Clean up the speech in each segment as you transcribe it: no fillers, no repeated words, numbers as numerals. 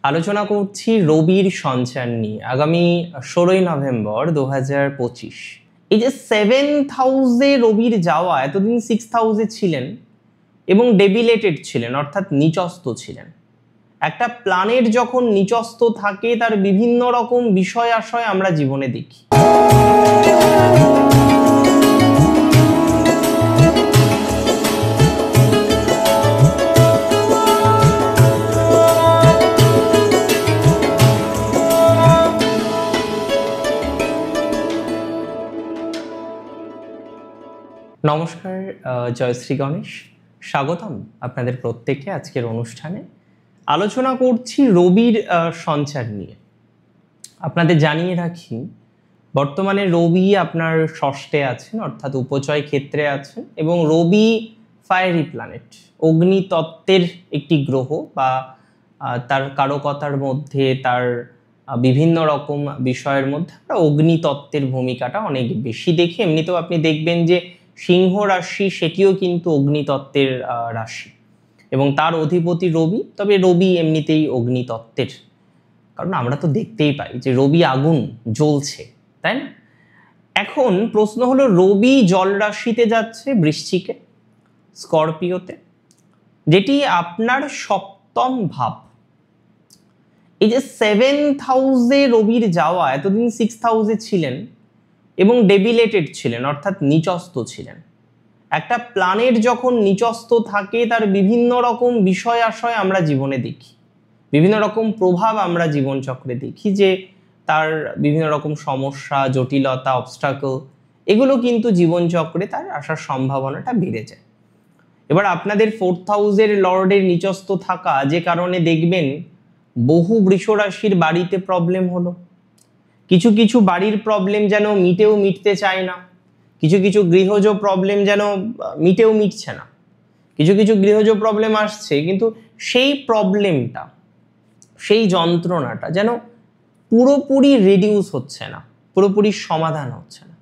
আলোচনা করছি রবির সঞ্চার নিয়ে। আগামী 16ই নভেম্বর 2025 এই যে 7th হাউসে রবির যাওয়া, এতদিন 6th হাউসে ছিলেন এবং ডেবিলেটেড ছিলেন, অর্থাৎ নিচস্থ ছিলেন। একটা প্ল্যানেট যখন নিচস্থ থাকে তার বিভিন্ন রকম বিষয় আশয় আমরা জীবনে দেখি। নমস্কার, জয়শ্রী গণেশ, স্বাগতম আপনাদের প্রত্যেককে আজকের অনুষ্ঠানে। আলোচনা করছি রবির সঞ্চার নিয়ে। আপনাদের জানিয়ে রাখি, বর্তমানে রবি আপনার ষষ্ঠে আছেন, অর্থাৎ উপচয় ক্ষেত্রে আছেন, এবং রবি ফায়ারি প্ল্যানেট, অগ্নিতত্ত্বের একটি গ্রহ, বা তার কারকতার মধ্যে, তার বিভিন্ন রকম বিষয়ের মধ্যে আমরা অগ্নিতত্ত্বের ভূমিকাটা অনেক বেশি দেখি। এমনিতেও আপনি দেখবেন যে সিংহ রাশি, সেটিও কিন্তু অগ্নিতত্ত্বের রাশি, এবং তার অধিপতি রবি। তবে রবি এমনিতেই অগ্নিতত্ত্বের, কারণ আমরা তো দেখতেই পাই যে রবি আগুন জ্বলছে, তাই না? এখন প্রশ্ন হলো, রবি জল রাশিতে যাচ্ছে, বৃশ্চিকে, স্করপিওতে, যেটি আপনার সপ্তম ভাব। এই যে 7th হাউসে রবির যাওয়া, এতদিন 6th হাউসে ছিলেন এবং ডেবিলেটেড ছিলেন, অর্থাৎ নিচস্থ ছিলেন। একটা প্ল্যানেট যখন নিচস্থ থাকে তার বিভিন্ন রকম বিষয় আশয় আমরা জীবনে দেখি, বিভিন্ন রকম প্রভাব আমরা জীবনচক্রে দেখি, যে তার বিভিন্ন রকম সমস্যা, জটিলতা, অবস্টাকল, এগুলো কিন্তু জীবনচক্রে তার আসার সম্ভাবনাটা বেড়ে যায়। এবার আপনাদের 4th হাউসের লর্ডের নিচস্থ থাকা, যে কারণে দেখবেন বহু বৃষ রাশির বাড়িতে প্রবলেম হলো। কিছু কিছু বাড়ির প্রবলেম যেন মিটেও মিটতে চায় না, কিছু কিছু গৃহজ প্রবলেম যেন মিটেও মিটছে না, কিছু কিছু গৃহজ প্রবলেম আসছে, কিন্তু সেই প্রবলেমটা, সেই যন্ত্রণাটা যেন পুরোপুরি রিডিউস হচ্ছে না, পুরোপুরি সমাধান হচ্ছে না।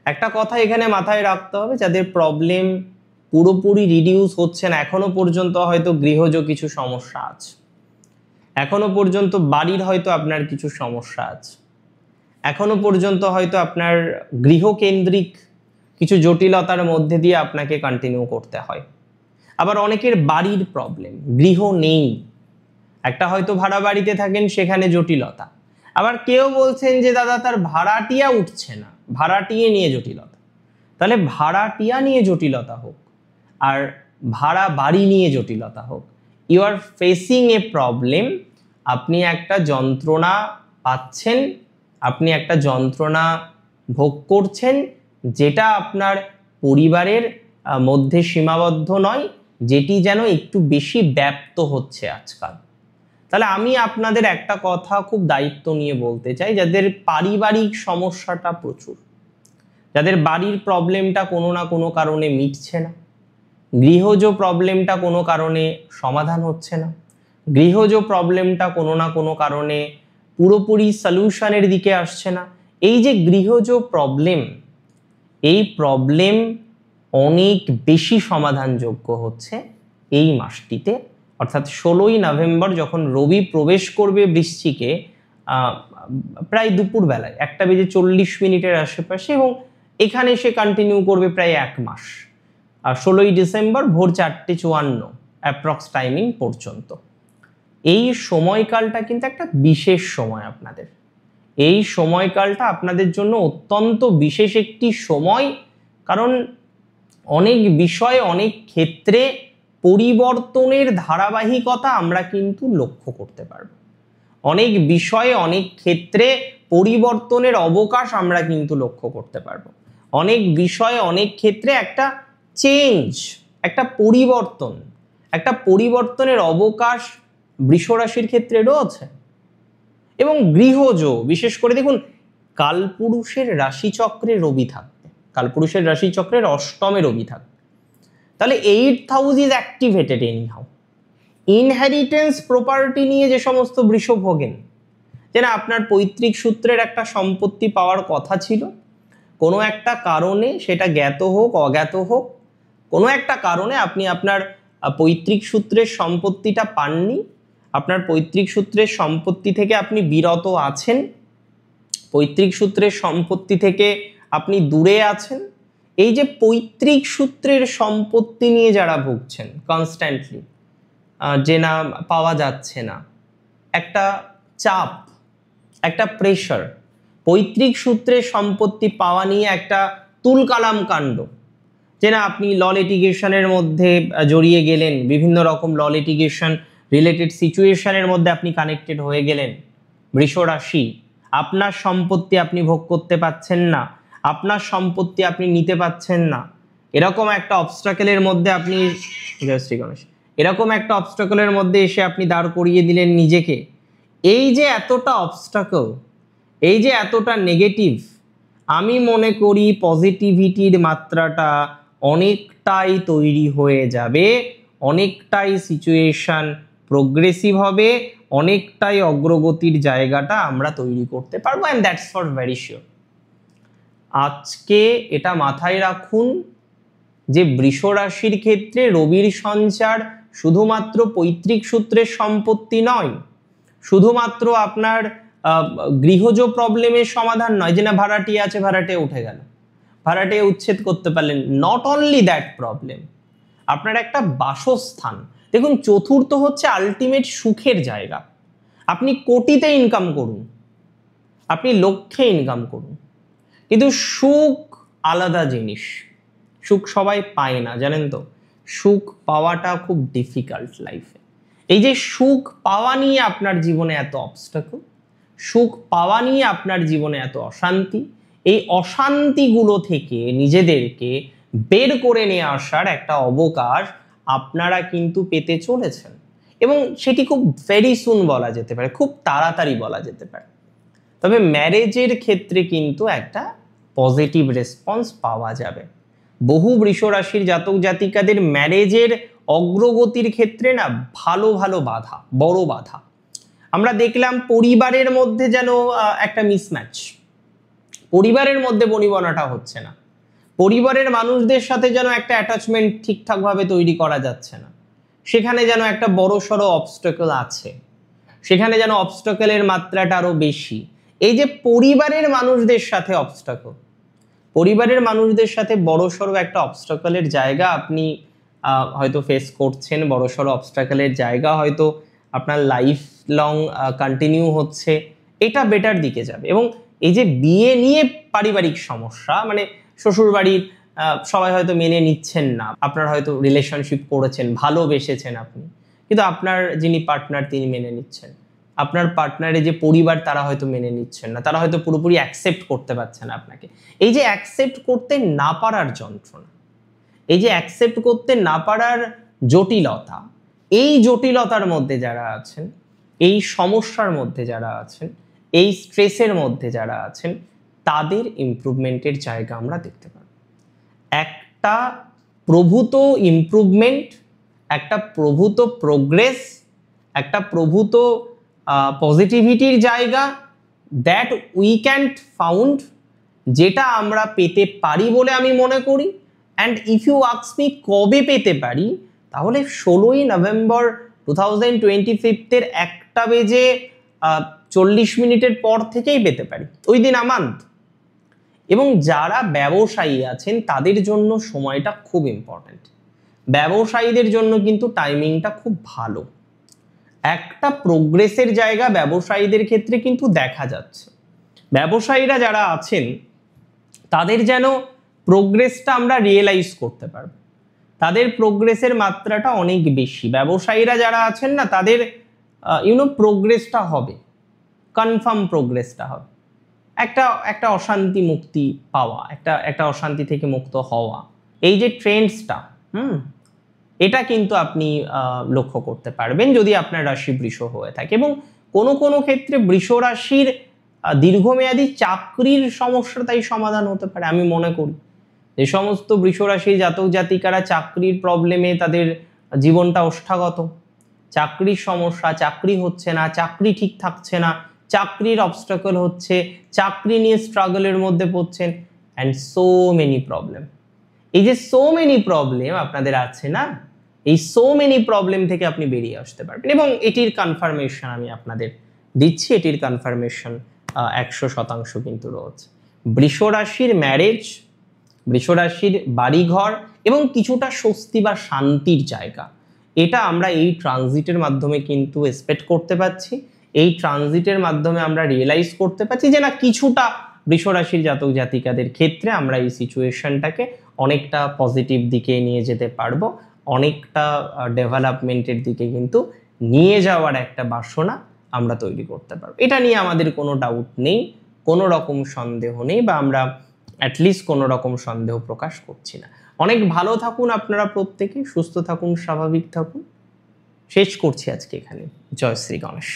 একটা কথা এখানে মাথায় রাখতে হবে, যাদের প্রবলেম পুরোপুরি রিডিউস হচ্ছে না, এখনো পর্যন্ত হয়তো গৃহজ কিছু সমস্যা আছে, এখনো পর্যন্ত বাড়ির হয়তো আপনার কিছু সমস্যা আছে, এখনো পর্যন্ত হয়তো আপনার গৃহকেন্দ্রিক কিছু জটিলতার মধ্যে দিয়ে আপনাকে কন্টিনিউ করতে হয়। আবার অনেকের বাড়ির প্রবলেম, গৃহ নেই, একটা হয়তো ভাড়া বাড়িতে থাকেন, সেখানে জটিলতা। আবার কেউ বলছেন যে দাদা তার ভাড়াটিয়া উঠছে না, ভাড়াটিয়ে নিয়ে জটিলতা। তাহলে ভাড়াটিয়া নিয়ে জটিলতা হোক আর ভাড়া বাড়ি নিয়ে জটিলতা হোক, you are facing a problem. আপনি একটা যন্ত্রণা পাচ্ছেন, আপনি একটা যন্ত্রণা ভোগ করছেন, যেটা আপনার পরিবারের মধ্যে সীমাবদ্ধ নয়, যেটি যেন একটু বেশি ব্যাপ্ত হচ্ছে আজকাল। তাহলে আমি আপনাদের একটা কথা খুব দায়িত্ব নিয়ে বলতে চাই, যাদের পারিবারিক সমস্যাটা প্রচুর, যাদের বাড়ির প্রবলেমটা কোনো না কোনো কারণে মিটছে না, গৃহজ প্রবলেমটা কোনো কারণে সমাধান হচ্ছে না, গৃহজ প্রবলেমটা কোনো না কোনো কারণে পুরোপুরি সলিউশনের দিকে আসছে না, এই যে গৃহজ প্রবলেম, এই প্রবলেম অনেক বেশি সমাধানযোগ্য হচ্ছে এই মাসটিতে, অর্থাৎ 16ই নভেম্বর যখন রবি প্রবেশ করবে বৃশ্চিকে, প্রায় দুপুর বেলায় 1:40 আশেপাশে, এবং এখানে সে কন্টিনিউ করবে প্রায় 1 মাস, আর 16ই ডিসেম্বর ভোর 4:54 অ্যাপ্রক্স টাইমিং পর্যন্ত। এই সময়কালটা কিন্তু একটা বিশেষ সময় আপনাদের, এই সময়কালটা আপনাদের জন্য অত্যন্ত বিশেষ একটি সময়, কারণ অনেক বিষয়ে, অনেক ক্ষেত্রে পরিবর্তনের ধারাবাহিকতা আমরা কিন্তু লক্ষ্য করতে পারব, অনেক বিষয়ে, অনেক ক্ষেত্রে পরিবর্তনের অবকাশ আমরা কিন্তু লক্ষ্য করতে পারব, অনেক বিষয়ে, অনেক ক্ষেত্রে একটা চেঞ্জ, একটা পরিবর্তন, একটা পরিবর্তনের অবকাশ বৃষ রাশির ক্ষেত্রে রয়েছে। এবং গৃহজ, বিশেষ করে দেখুন, কালপুরুষের রাশিচক্রে রবি থাকবে, কালপুরুষের রাশিচক্রের অষ্টমে রবি থাকবে, তাহলে 8th house is activated any how. Inheritance property নিয়ে যে সমস্ত বৃষ ভোগেন, যে না আপনার পৈতৃক সূত্রের একটা সম্পত্তি পাওয়ার কথা ছিল, কোনো একটা কারণে, সেটা জ্ঞাত হোক অজ্ঞাত হোক, কোনো একটা কারণে আপনি আপনার পৈতৃক সূত্রের সম্পত্তিটা পাননি, আপনার পৈতৃক সূত্রের সম্পত্তি থেকে আপনি বিরত আছেন, পৈতৃক সূত্রের সম্পত্তি থেকে আপনি দূরে আছেন। এই যে পৈতৃক সূত্রের সম্পত্তি নিয়ে যারা ভুগছেন কনস্ট্যান্টলি, যে না পাওয়া যাচ্ছে না, একটা চাপ, একটা প্রেশার, পৈতৃক সূত্রের সম্পত্তি পাওয়া নিয়ে একটা তুলকালাম কাণ্ড, যে না আপনি ল লিটিগেশনের মধ্যে জড়িয়ে গেলেন, বিভিন্ন রকম ল লিটিগেশন রিলেটেড সিচুয়েশনের মধ্যে আপনি কানেক্টেড হয়ে গেলেন। বৃষ রাশি, আপনার সম্পত্তি আপনি ভোগ করতে পাচ্ছেন না, আপনার সম্পত্তি আপনি নিতে পাচ্ছেন না, এরকম একটা অবস্ট্রাকেলের মধ্যে আপনি, জয় শ্রী গণেশ, এরকম একটা অবস্ট্রাকেলের মধ্যে এসে আপনি দাঁড় করিয়ে দিলেন নিজেকে। এই যে এতটা অবস্ট্রাকল, এই যে এতটা নেগেটিভ, আমি মনে করি পজিটিভিটির মাত্রাটা অনেকটাই তৈরি হয়ে যাবে, অনেকটাই সিচুয়েশন প্রোগ্রেসিভ হবে, অনেকটাই অগ্রগতির জায়গাটা আমরা তৈরি করতে পারবো, and that's for very sure. আজকে এটা মাথায় রাখুন যে বৃষ রাশির ক্ষেত্রে রবির সঞ্চার শুধুমাত্র পৈতৃক সূত্রের সম্পত্তি নয়, শুধুমাত্র আপনার গৃহজ প্রবলেমের সমাধান নয়, যে না ভাড়াটি আছে ভাড়াটে উঠে গেল, ভাড়াটে উচ্ছেদ করতে পারলেন, নট অনলি দ্যাট প্রবলেম, আপনার একটা বাসস্থান। দেখুন, চতুর্থ হচ্ছে আলটিমেট সুখের জায়গা। আপনি কোটিতে ইনকাম করুন, আপনি লক্ষে ইনকাম করুন, কিন্তু সুখ আলাদা জিনিস। সুখ সবাই পায় না, জানেন তো, সুখ পাওয়াটা খুব ডিফিকাল্ট লাইফে। এই যে সুখ পাওয়া নিয়ে আপনার জীবনে এত অবস্টাকল, সুখ পাওয়া নিয়ে আপনার জীবনে এত অশান্তি, এই অশান্তিগুলো থেকে নিজেদেরকে বের করে নিয়ে আসার একটা অবকাশ আপনারা কিন্তু পেতে চলেছেন, এবং সেটি খুব ভেরি সুন বলা যেতে পারে, খুব তাড়াতাড়ি বলা যেতে পারে। তবে ম্যারেজের ক্ষেত্রে কিন্তু একটা পজিটিভ রেসপন্স পাওয়া যাবে। বহু বৃষ রাশির জাতক জাতিকাদের ম্যারেজের অগ্রগতির ক্ষেত্রে না ভালো ভালো বাধা, বড় বাধা আমরা দেখলাম। পরিবারের মধ্যে যেন একটা মিসম্যাচ, পরিবারের মধ্যে বনিবনাটা হচ্ছে না, পরিবারের মানুষদের সাথে যেন একটা অ্যাটাচমেন্ট ঠিকঠাকভাবে তৈরি করা যাচ্ছে না, সেখানে যেন একটা বড় সড়ো অবস্টাকল আছে, সেখানে যেন অবস্টাকলের মাত্রাটা আরো বেশি। এই যে পরিবারের মানুষদের সাথে অবস্টাকল, পরিবারের মানুষদের সাথে বড় সড়ো একটা অবস্টাকলের জায়গা আপনি হয়তো ফেস করছেন, বড় সড়ো অবস্টাকলের জায়গা হয়তো আপনার লাইফ লং কন্টিনিউ হচ্ছে, এটা বেটার দিকে যাবে। এবং এই যে বিয়ে নিয়ে পারিবারিক সমস্যা, মানে শ্বশুরবাড়ির সবাই হয়তো মেনে নিচ্ছেন না, আপনার হয়তো রিলেশনশিপ করেছেন, ভালোবেসেছেন আপনি, কিন্তু আপনার যিনি পার্টনার তিনি মেনে নিচ্ছেন, আপনার পার্টনারের যে পরিবার তারা হয়তো মেনে নিচ্ছেন না, তারা হয়তো পুরোপুরি অ্যাকসেপ্ট করতে পারছে না আপনাকে। এই যে অ্যাকসেপ্ট করতে না পারার যন্ত্রণা, এই যে অ্যাকসেপ্ট করতে না পারার জটিলতা, এই জটিলতার মধ্যে যারা আছেন, এই সমস্যার মধ্যে যারা আছেন, এই স্ট্রেসের মধ্যে যারা আছেন, তাদের ইমপ্রুভমেন্টের জায়গা আমরা দেখতে পাই। একটা প্রভূত ইমপ্রুভমেন্ট, একটা প্রভূত প্রোগ্রেস, একটা প্রভূত পজিটিভিটির জায়গা, দ্যাট উই ক্যান ফাউন্ড, যেটা আমরা পেতে পারি বলে আমি মনে করি। And if you ask me কবে পেতে পারি, তাহলে 16ই নভেম্বর 2025 1:40 পর থেকেই পেতে পারি, ওই দিন আমান্ত। এবং যারা ব্যবসায়ী আছেন তাদের জন্য সময়টা খুব ইম্পর্ট্যান্ট, ব্যবসায়ীদের জন্য কিন্তু টাইমিংটা খুব ভালো, একটা প্রোগ্রেসের জায়গা ব্যবসায়ীদের ক্ষেত্রে কিন্তু দেখা যাচ্ছে। ব্যবসায়ীরা যারা আছেন তাদের যেন প্রোগ্রেসটা আমরা রিয়েলাইজ করতে পারবো, তাদের প্রোগ্রেসের মাত্রাটা অনেক বেশি। ব্যবসায়ীরা যারা আছেন না, তাদের প্রোগ্রেসটা হবে, কনফার্ম প্রোগ্রেসটা হবে, একটা অশান্তি মুক্তি পাওয়া, একটা অশান্তি থেকে মুক্ত হওয়া, এই যে ট্রেন্ডসটা, এটা কিন্তু আপনি লক্ষ্য করতে পারবেন যদি আপনার রাশি বৃষ হয়ে থাকে। এবং কোনো কোনো ক্ষেত্রে বৃষ রাশির দীর্ঘমেয়াদী চাকরির সমস্যা তাই সমাধান হতে পারে। আমি মনে করি যে সমস্ত বৃষ রাশির জাতক জাতিকারা চাকরির প্রবলেমে তাদের জীবনটা ওষ্ঠাগত, চাকরির সমস্যা, চাকরি হচ্ছে না, চাকরি ঠিক থাকছে না, চাকরির অবস্টাকল হচ্ছে, চাকরি নিয়ে স্ট্রাগলের মধ্যে পড়ছেন, অ্যান্ড সো মেনি প্রবলেম। এই যে সো মেনি প্রবলেম আপনাদের আছে না, এই সো মেনি প্রবলেম থেকে আপনি বেরিয়ে আসতে পারবেন, এবং এটির কনফার্মেশন আমি আপনাদের দিচ্ছি, এটির কনফার্মেশন 100% কিন্তু রয়েছে। বৃষ রাশির ম্যারেজ, বৃষ রাশির বাড়িঘর এবং কিছুটা স্বস্তি বা শান্তির জায়গা, এটা আমরা এই ট্রানজিটের মাধ্যমে কিন্তু এক্সপেক্ট করতে পারছি। এই ট্রানজিটের মাধ্যমে আমরা রিয়েলাইজ করতে পারছি যে না, কিছুটা বৃষ রাশির জাতক জাতিকাদের ক্ষেত্রে আমরা এই সিচুয়েশনটাকে অনেকটা পজিটিভ দিকে নিয়ে যেতে পারবো, অনেকটা ডেভেলপমেন্টের দিকে কিন্তু নিয়ে যাওয়ার একটা বাসনা আমরা তৈরি করতে পারবো। এটা নিয়ে আমাদের কোনো ডাউট নেই, কোনো রকম সন্দেহ নেই, বা আমরা অ্যাটলিস্ট কোনো রকম সন্দেহ প্রকাশ করছি না। অনেক ভালো থাকুন আপনারা প্রত্যেকে, সুস্থ থাকুন, স্বাভাবিক থাকুন। শেষ করছি আজকে এখানে। জয় শ্রী গণেশ।